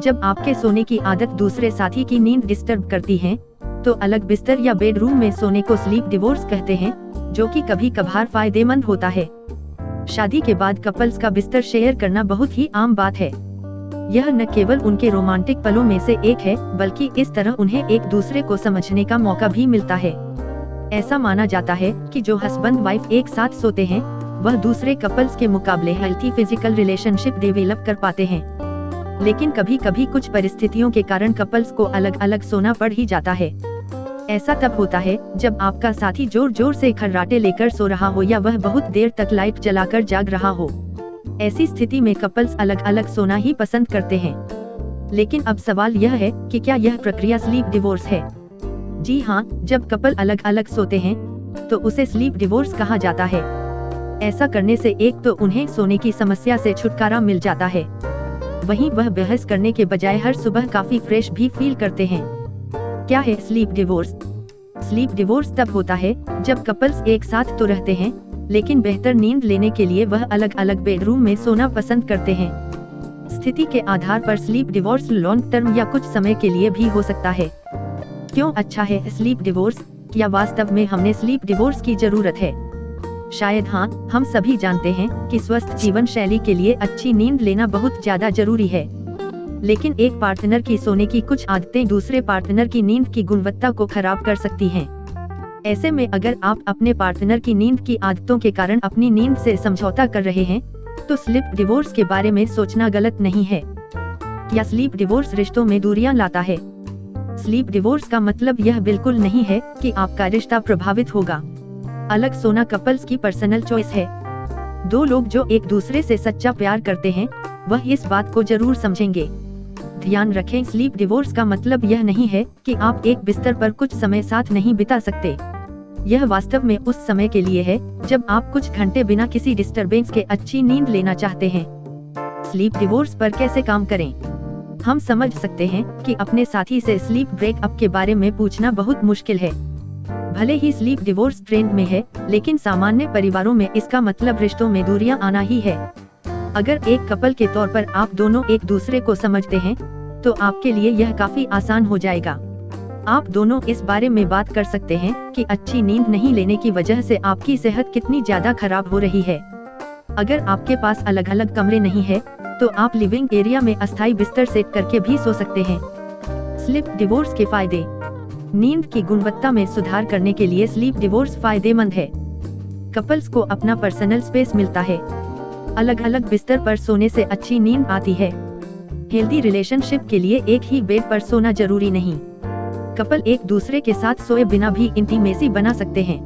जब आपके सोने की आदत दूसरे साथी की नींद डिस्टर्ब करती है, तो अलग बिस्तर या बेडरूम में सोने को स्लीप डिवोर्स कहते हैं, जो कि कभी कभार फायदेमंद होता है। शादी के बाद कपल्स का बिस्तर शेयर करना बहुत ही आम बात है। यह न केवल उनके रोमांटिक पलों में से एक है, बल्कि इस तरह उन्हें एक दूसरे को समझने का मौका भी मिलता है। ऐसा माना जाता है कि जो हस्बैंड वाइफ एक साथ सोते हैं, वह दूसरे कपल्स के मुकाबले हेल्थी फिजिकल रिलेशनशिप डेवलप कर पाते हैं। लेकिन कभी कभी कुछ परिस्थितियों के कारण कपल्स को अलग अलग सोना पड़ ही जाता है। ऐसा तब होता है जब आपका साथी जोर जोर से खर्राटे लेकर सो रहा हो या वह बहुत देर तक लाइट जलाकर जाग रहा हो। ऐसी स्थिति में कपल्स अलग अलग सोना ही पसंद करते हैं। लेकिन अब सवाल यह है कि क्या यह प्रक्रिया स्लीप डिवोर्स है? जी हाँ, जब कपल अलग अलग सोते हैं तो उसे स्लीप डिवोर्स कहा जाता है। ऐसा करने से एक तो उन्हें सोने की समस्या से छुटकारा मिल जाता है, वहीं वह बहस करने के बजाय हर सुबह काफी फ्रेश भी फील करते हैं। क्या है स्लीप डिवोर्स? स्लीप डिवोर्स तब होता है जब कपल्स एक साथ तो रहते हैं, लेकिन बेहतर नींद लेने के लिए वह अलग अलग बेडरूम में सोना पसंद करते हैं। स्थिति के आधार पर स्लीप डिवोर्स लॉन्ग टर्म या कुछ समय के लिए भी हो सकता है। क्यों अच्छा है स्लीप डिवोर्स? क्या वास्तव में हमें स्लीप डिवोर्स की जरूरत है? शायद हाँ, हम सभी जानते हैं कि स्वस्थ जीवन शैली के लिए अच्छी नींद लेना बहुत ज्यादा जरूरी है। लेकिन एक पार्टनर की सोने की कुछ आदतें दूसरे पार्टनर की नींद की गुणवत्ता को खराब कर सकती हैं। ऐसे में अगर आप अपने पार्टनर की नींद की आदतों के कारण अपनी नींद से समझौता कर रहे हैं, तो स्लीप डिवोर्स के बारे में सोचना गलत नहीं है। क्या स्लीप डिवोर्स रिश्तों में दूरियां लाता है? स्लीप डिवोर्स का मतलब यह बिल्कुल नहीं है कि आपका रिश्ता प्रभावित होगा। अलग सोना कपल्स की पर्सनल चॉइस है। दो लोग जो एक दूसरे से सच्चा प्यार करते हैं, वह इस बात को जरूर समझेंगे। ध्यान रखें, स्लीप डिवोर्स का मतलब यह नहीं है कि आप एक बिस्तर पर कुछ समय साथ नहीं बिता सकते। यह वास्तव में उस समय के लिए है जब आप कुछ घंटे बिना किसी डिस्टरबेंस के अच्छी नींद लेना चाहते हैं। स्लीप डिवोर्स पर कैसे काम करें? हम समझ सकते हैं कि अपने साथी से स्लीप ब्रेकअप के बारे में पूछना बहुत मुश्किल है। भले ही स्लीप डिवोर्स ट्रेंड में है, लेकिन सामान्य परिवारों में इसका मतलब रिश्तों में दूरियां आना ही है। अगर एक कपल के तौर पर आप दोनों एक दूसरे को समझते हैं, तो आपके लिए यह काफी आसान हो जाएगा। आप दोनों इस बारे में बात कर सकते हैं कि अच्छी नींद नहीं लेने की वजह से आपकी सेहत कितनी ज्यादा खराब हो रही है। अगर आपके पास अलग अलग कमरे नहीं है, तो आप लिविंग एरिया में अस्थायी बिस्तर सेट करके भी सो सकते हैं। स्लीप डिवोर्स के फायदे। नींद की गुणवत्ता में सुधार करने के लिए स्लीप डिवोर्स फायदेमंद है। कपल्स को अपना पर्सनल स्पेस मिलता है। अलग अलग बिस्तर पर सोने से अच्छी नींद आती है। हेल्दी रिलेशनशिप के लिए एक ही बेड पर सोना जरूरी नहीं। कपल एक दूसरे के साथ सोए बिना भी इंटीमेसी बना सकते हैं।